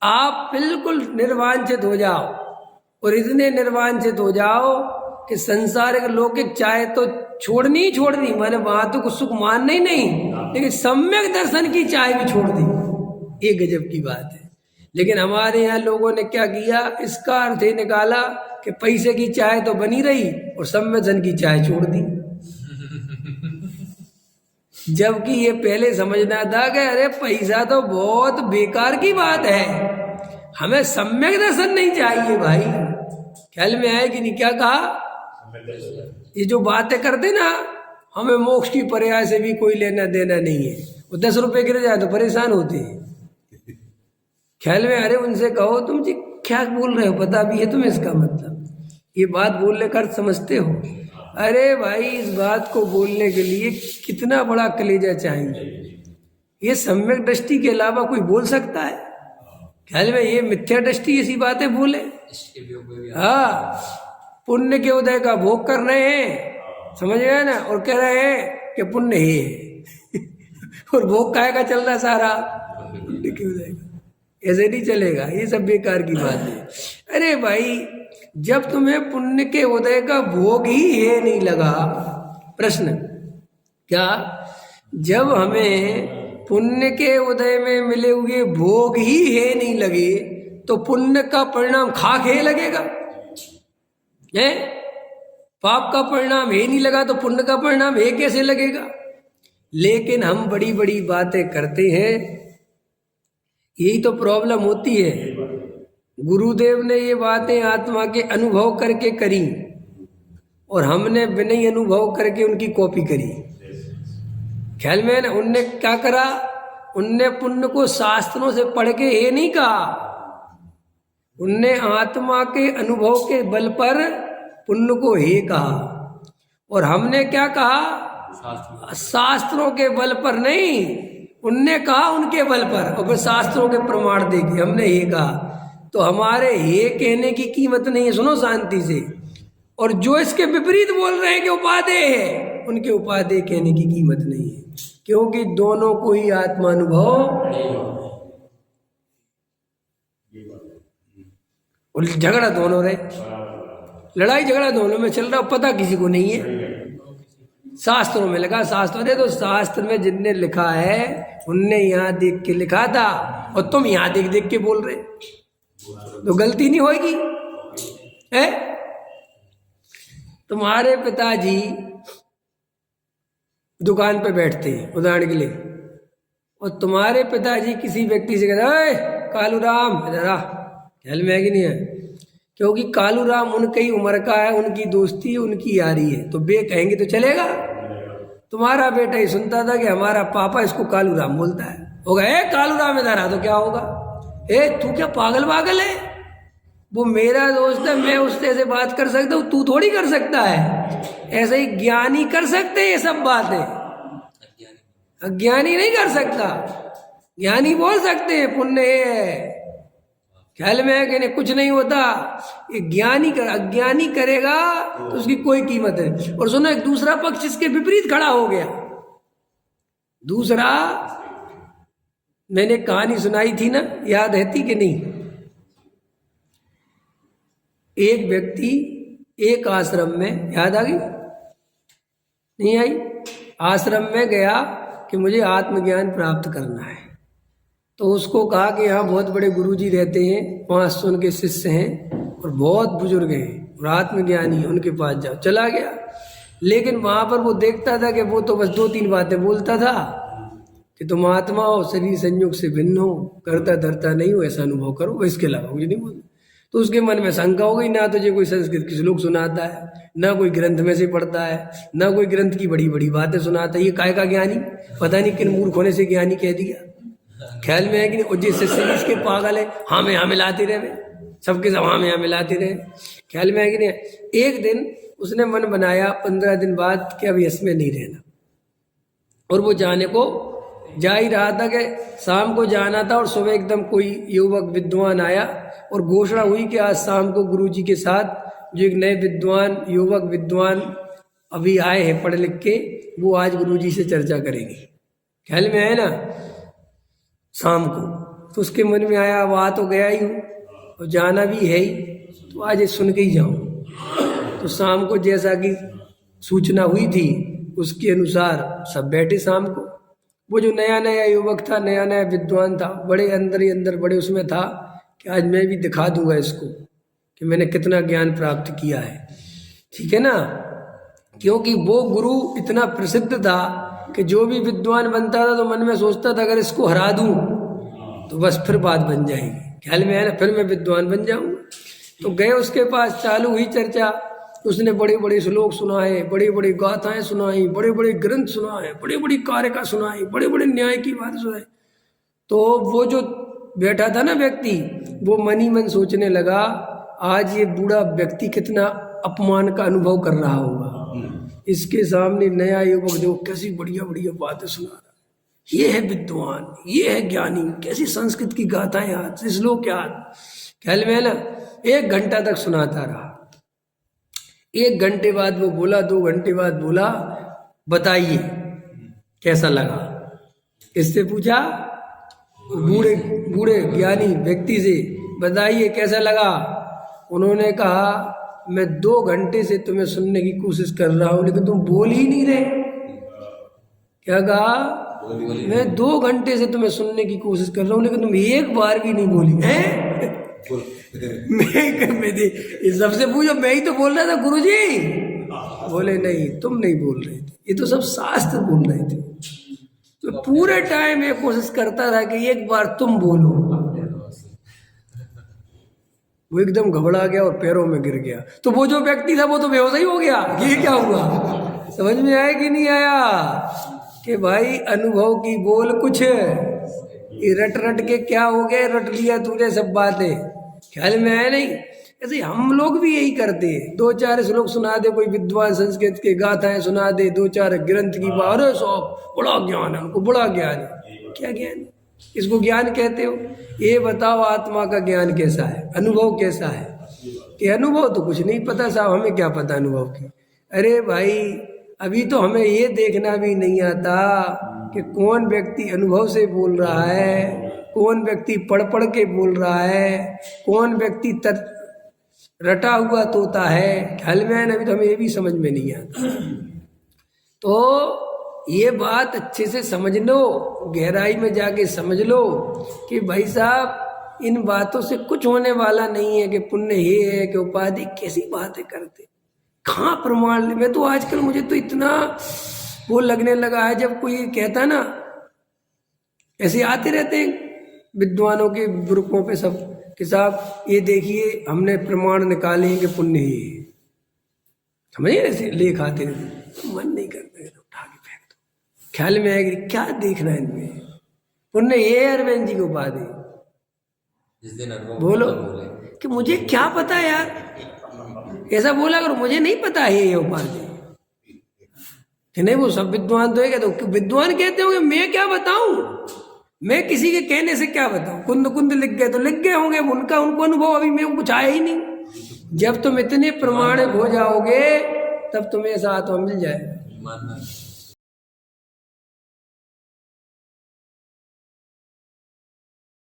आप बिल्कुल निर्वांछित हो जाओ, और इतने निर्वांछित हो जाओ कि संसारिक लौकिक चाहे तो छोड़नी ही छोड़नी, मैंने वहां तो कुछ सुख मानना ही नहीं, लेकिन सम्यक दर्शन की चाय भी छोड़ दी। ये गजब की बात है। लेकिन हमारे यहाँ लोगों ने क्या किया, इसका अर्थ ये निकाला कि पैसे की चाय तो बनी रही और सम्यक दर्शन की चाय छोड़ दी। जबकि ये पहले समझना था कि अरे पैसा तो बहुत बेकार की बात है, हमें सम्यक दर्शन नहीं चाहिए भाई। ख्याल में आए कि नहीं क्या कहा? ये जो बातें करते ना, हमें मोक्ष की पर्याय से भी कोई लेना देना नहीं है, वो 10 रुपए गिर जाए तो परेशान होते हैं। ख्याल में, अरे उनसे कहो तुम जी क्या बोल रहे हो, पता भी है तुम्हें इसका मतलब, ये बात बोलने का अर्थ समझते हो? अरे भाई इस बात को बोलने के लिए कितना बड़ा कलेजा चाहिए। ये सम्यक दृष्टि के अलावा कोई बोल सकता है? ख्याल में, ये मिथ्या दृष्टि ऐसी बातें बोले। हाँ, पुण्य के उदय का भोग कर रहे हैं, समझ गए ना, और कह रहे हैं कि पुण्य ही है और भोग काहे का चल रहा सारा, पुण्य के उदय का। ऐसे नहीं चलेगा, ये सब बेकार की बात है। अरे भाई जब तुम्हें पुण्य के उदय का भोग ही है नहीं लगा, प्रश्न क्या, जब हमें पुण्य के उदय में मिले हुए भोग ही है नहीं लगे, तो पुण्य का परिणाम खाक है लगेगा? है पाप का परिणाम है नहीं लगा तो पुण्य का परिणाम है कैसे लगेगा? लेकिन हम बड़ी बड़ी बातें करते हैं, यही तो प्रॉब्लम होती है। गुरुदेव ने ये बातें आत्मा के अनुभव करके करी और हमने बिना ही अनुभव करके उनकी कॉपी करी। ख्याल में ना, उनने क्या करा, उनने पुण्य को शास्त्रों से पढ़ के ये नहीं कहा, उनने आत्मा के अनुभव के बल पर पुण्य को हे कहा, और हमने क्या कहा, शास्त्रों के बल पर नहीं, उनने कहा उनके बल पर, और फिर शास्त्रों के प्रमाण देके हमने ये कहा। तो हमारे ये कहने की कीमत नहीं है, सुनो शांति से। और जो इसके विपरीत बोल रहे हैं कि उपादेय है, उनके उपादेय कहने की कीमत नहीं है, क्योंकि दोनों को ही आत्मानुभव, झगड़ा दोनों रहे, लड़ाई झगड़ा दोनों में चल रहा, पता किसी को नहीं है। शास्त्रों में लगा, शास्त्रों ने तो शास्त्र में जिनने लिखा है उनने यहाँ देख के लिखा था, और तुम यहाँ देख देख के बोल रहे, तो गलती नहीं होगी है? तुम्हारे पिताजी दुकान पे बैठते हैं उदाहरण के लिए, और तुम्हारे पिताजी किसी व्यक्ति से कहते हैं कालू राम इधर आ, ख्याल में है कि नहीं है? क्योंकि कालू राम उनकी ही उम्र का है, उनकी दोस्ती है, उनकी यारी है, तो बे कहेंगे तो चलेगा? तुम्हारा बेटा ही सुनता था कि हमारा पापा इसको कालू राम बोलता है, होगा ए कालू राम इधर आ, तो क्या होगा, ए तू क्या पागल पागल है, वो मेरा दोस्त है, मैं उससे ऐसे बात कर सकता हूँ, तू थोड़ी कर सकता है। ऐसे ही ज्ञानी कर सकते हैं ये सब बातें, अज्ञानी नहीं कर सकता। ज्ञानी बोल सकते हैं पुण्य है, ख्याल में है कि नहीं, कुछ नहीं होता। ये ज्ञानी कर, अज्ञानी करेगा तो उसकी कोई कीमत है। और सुनो, एक दूसरा पक्ष इसके विपरीत खड़ा हो गया। दूसरा, मैंने कहानी सुनाई थी ना, याद रहती कि नहीं? एक व्यक्ति एक आश्रम में, याद आ गई नहीं आई? आश्रम में गया कि मुझे आत्मज्ञान प्राप्त करना है, तो उसको कहा कि यहाँ बहुत बड़े गुरुजी रहते हैं, 500 उनके शिष्य हैं और बहुत बुजुर्ग हैं और आत्मज्ञानी, उनके पास जाओ। चला गया, लेकिन वहाँ पर वो देखता था कि वो तो बस 2-3 बातें बोलता था कि तुम आत्मा हो, शरीर संयोग से भिन्न हो, करता धरता नहीं हो, ऐसा अनुभव करो, इसके अलावा कुछ नहीं बोलता। तो उसके मन में शंका हो गई, ना तुझे कोई संस्कृत की श्लोक सुनाता है, ना कोई ग्रंथ में से पढ़ता है, ना कोई ग्रंथ की बड़ी बड़ी बातें सुनाता है, ये काय का ज्ञानी, पता नहीं किन मूर्ख होने से ज्ञानी कह दिया। ख्याल में है कि नहीं? जिससे शरीर इसके पागल है, हाँ में हाँ मिलाते रहे, सबके सब हाँ में हाँ मिलाते रहे। ख्याल में है कि नहीं? एक दिन उसने मन बनाया 15 दिन बाद कि अब इसमें नहीं रहना, और वो जाने को जा ही रहा था कि शाम को जाना था, और सुबह एकदम कोई युवक विद्वान आया और घोषणा हुई कि आज शाम को गुरुजी के साथ जो एक नए विद्वान, युवक विद्वान अभी आए हैं पढ़ लिख के, वो आज गुरुजी से चर्चा करेंगे। ख्याल में है ना? शाम को तो उसके मन में आया वहाँ तो गया ही हूँ और जाना भी है ही, तो आज ये सुन के ही जाऊँ। तो शाम को जैसा कि सूचना हुई थी उसके अनुसार सब बैठे शाम को। वो जो नया नया युवक था, नया नया विद्वान था, बड़े अंदर ही अंदर बड़े उसमें था कि आज मैं भी दिखा दूंगा इसको कि मैंने कितना ज्ञान प्राप्त किया है, ठीक है ना। क्योंकि वो गुरु इतना प्रसिद्ध था कि जो भी विद्वान बनता था तो मन में सोचता था अगर इसको हरा दूं तो बस फिर बात बन जाएगी, ख्याल में है ना, फिर मैं विद्वान बन जाऊंगा। तो गए उसके पास, चालू हुई चर्चा, उसने बड़े बड़े श्लोक सुनाए, बड़ी बड़ी गाथाएं सुनाई, बड़े बड़े ग्रंथ सुनाए, बड़ी बड़ी कारिका सुनाई, बड़े बड़े न्याय की बात सुनाई। तो वो जो बैठा था ना व्यक्ति, वो मन ही मन सोचने लगा आज ये बूढ़ा व्यक्ति कितना अपमान का अनुभव कर रहा होगा, इसके सामने नया युवक जो कैसी बढ़िया बढ़िया बातें सुना रहा, ये है विद्वान, ये है ज्ञानी, कैसी संस्कृत की गाथाएं याद, श्लोक याद, ख्याल में है ना। 1 घंटा तक सुनाता रहा। 1 घंटे बाद वो बोला, 2 घंटे बाद बोला, बताइए कैसा लगा। इससे पूछा बूढ़े बूढ़े ज्ञानी व्यक्ति से, बताइए कैसा लगा। उन्होंने कहा मैं 2 घंटे से तुम्हें सुनने की कोशिश कर रहा हूं लेकिन तुम बोल ही नहीं रहे। क्या कहा? मैं 2 घंटे से तुम्हें सुनने की कोशिश कर रहा हूं लेकिन तुम एक बार भी नहीं बोली हैं। मैं ये सबसे पूछो, मैं ही तो बोल रहा था गुरुजी। बोले नहीं, तुम नहीं बोल रहे थे, ये तो सब शास्त्र बोल रहे थे। तो पूरे टाइम ये कोशिश करता रहा कि एक बार तुम बोलो। वो एकदम घबरा गया और पैरों में गिर गया। तो वो जो व्यक्ति था वो तो बेहोश ही हो गया। ये क्या हुआ, समझ में आया कि नहीं आया? कि भाई अनुभव की बोल कुछ, ये रट रट के क्या हो गया, रट लिया तूने सब बातें, ख्याल में आया नहीं। ऐसे हम लोग भी यही करते हैं, 2-4 श्लोक सुना दे कोई विद्वान, संस्कृत के गाथाएं सुना दे, 2-4 ग्रंथ की बात, अरे सब बड़ा ज्ञान है, उनको बड़ा ज्ञान है। क्या ज्ञान, इसको ज्ञान कहते हो? ये बताओ आत्मा का ज्ञान कैसा है, अनुभव कैसा है? कि अनुभव तो कुछ नहीं पता साहब, हमें क्या पता अनुभव की। अरे भाई अभी तो हमें ये देखना भी नहीं आता कि कौन व्यक्ति अनुभव से बोल रहा है, कौन व्यक्ति पढ़ पढ़ के बोल रहा है, कौन व्यक्ति रटा हुआ तोता है, ख्याल में है ना। अभी तो हमें ये भी समझ में नहीं आता। तो ये बात अच्छे से समझ लो, गहराई में जाके समझ लो कि भाई साहब इन बातों से कुछ होने वाला नहीं है कि पुण्य ये है कि उपाधि, कैसी बातें करते, कहाँ प्रमाण। मैं तो आजकल मुझे तो इतना वो लगने लगा है, जब कोई कहता ना, ऐसे आते रहते हैं विद्वानों के ग्रुपों पे सब कि साहब ये देखिए हमने प्रमाण निकाले हैं कि पुण्य ही है, समझिए ऐसे लेख आते रहते, तो मन नहीं करता है, उठा के फेंक दो। ख्याल में आएगी क्या देखना है इनमें, पुण्य ये अरविंद जी को उपाधि। जिस दिन बोलो कि मुझे क्या पता यार, ऐसा बोला करो, मुझे नहीं पता है ये उपाधि कि नहीं। वो सब विद्वान तो है, तो विद्वान कहते होंगे, मैं क्या बताऊं, मैं किसी के कहने से क्या बताऊं। कुंद कुंद लिख गए तो लिख गए होंगे, उनका उनको अनुभव, अभी मेरे को कुछ आया ही नहीं। जब तुम इतने प्रमाणिक हो जाओगे तब तुम्हें ऐसा आत्मा मिल जाएगा।